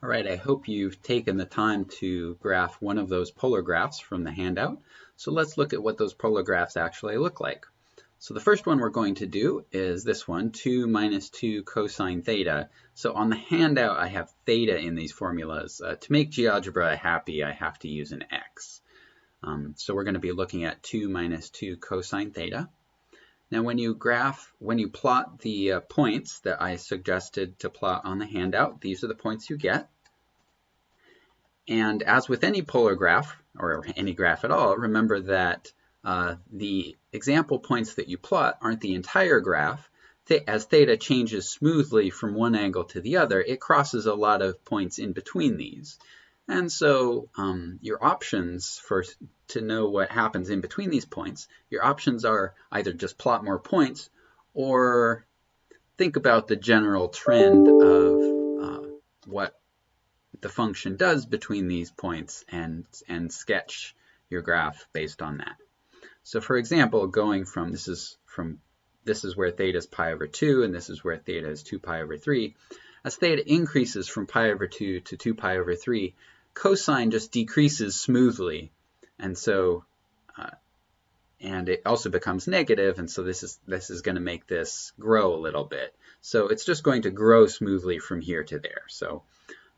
All right, I hope you've taken the time to graph one of those polar graphs from the handout. So let's look at what those polar graphs actually look like. So the first one we're going to do is this one, 2 minus 2 cosine theta. So on the handout, I have theta in these formulas. To make GeoGebra happy, I have to use an x. So we're going to be looking at 2 minus 2 cosine theta. Now when you plot the points that I suggested to plot on the handout, these are the points you get. And as with any polar graph, or any graph at all, remember that the example points that you plot aren't the entire graph. As theta changes smoothly from one angle to the other, it crosses a lot of points in between these. And so your options to know what happens in between these points, your options are either just plot more points or think about the general trend of what the function does between these points and sketch your graph based on that. So for example, going from this is where theta is pi over 2 and this is where theta is 2 pi over 3. As theta increases from pi over 2 to 2 pi over 3, cosine just decreases smoothly, and so and it also becomes negative, and so this is going to make this grow a little bit. So it's just going to grow smoothly from here to there. So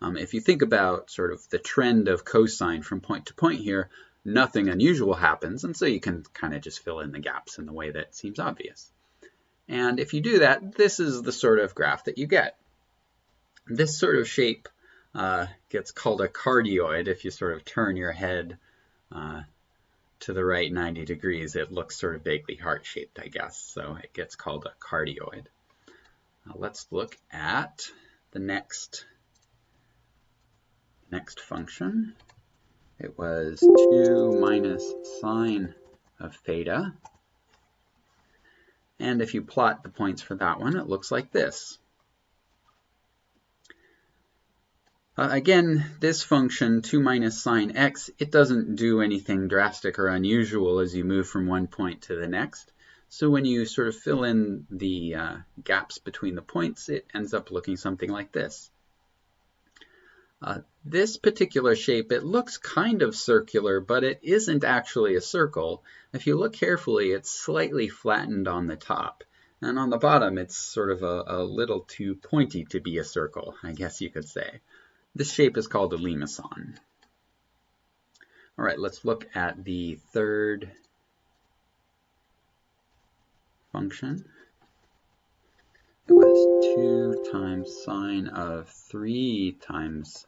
if you think about sort of the trend of cosine from point to point here, nothing unusual happens, and so you can kind of just fill in the gaps in the way that seems obvious. And if you do that, this is the sort of graph that you get. This sort of shape gets called a cardioid. If you sort of turn your head to the right 90 degrees, it looks sort of vaguely heart-shaped, I guess. So it gets called a cardioid. Let's look at the next function. It was 2 minus sine of theta. And if you plot the points for that one, it looks like this. Again, this function, 2 minus sine x, it doesn't do anything drastic or unusual as you move from one point to the next. So when you sort of fill in the gaps between the points, it ends up looking something like this. This particular shape, it looks kind of circular, but it isn't actually a circle. If you look carefully, it's slightly flattened on the top. And on the bottom, it's sort of a little too pointy to be a circle, I guess you could say. This shape is called a limacon. All right, let's look at the third function. It was 2 times sine of 3 times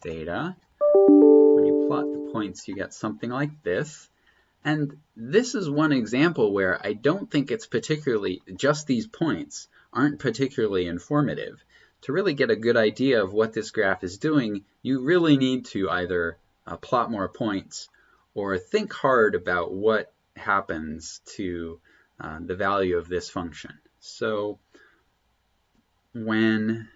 theta. When you plot the points, you get something like this. And this is one example where I don't think it's particularly, just these points aren't particularly informative. To really get a good idea of what this graph is doing, you really need to either plot more points or think hard about what happens to the value of this function. So when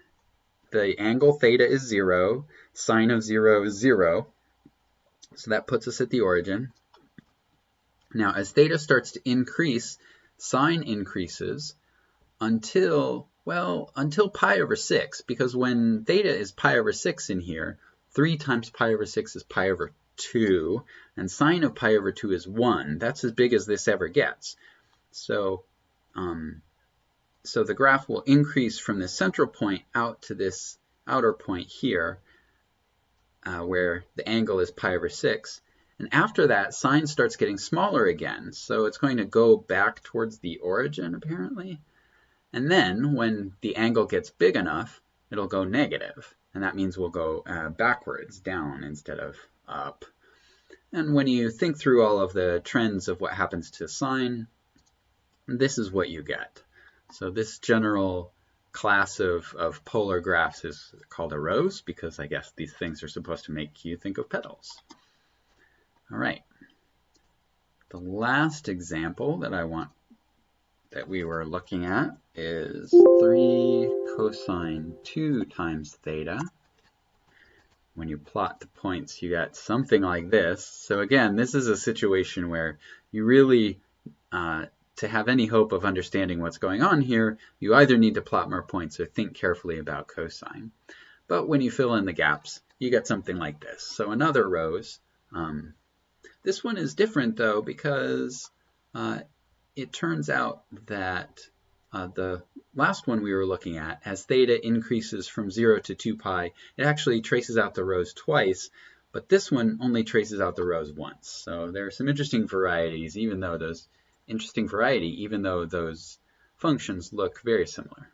the angle theta is 0, sine of 0 is 0, so that puts us at the origin. Now as theta starts to increase, sine increases until pi over 6, because when theta is pi over 6 in here, 3 times pi over 6 is pi over 2, and sine of pi over 2 is 1. That's as big as this ever gets. So the graph will increase from this central point out to this outer point here, where the angle is pi over 6. And after that, sine starts getting smaller again. So it's going to go back towards the origin, apparently. And then when the angle gets big enough, it'll go negative. And that means we'll go backwards, down instead of up. And when you think through all of the trends of what happens to sine, this is what you get. So this general class of polar graphs is called a rose, because I guess these things are supposed to make you think of petals. All right. The last example that we were looking at is 3 cosine 2 times theta. When you plot the points, you get something like this. So again, this is a situation where you really, to have any hope of understanding what's going on here, you either need to plot more points or think carefully about cosine. But when you fill in the gaps, you get something like this. So in other rows, this one is different though because it turns out that the last one we were looking at, as theta increases from 0 to 2 pi, it actually traces out the rows twice, but this one only traces out the rows once. So there are some interesting varieties, even though those functions look very similar.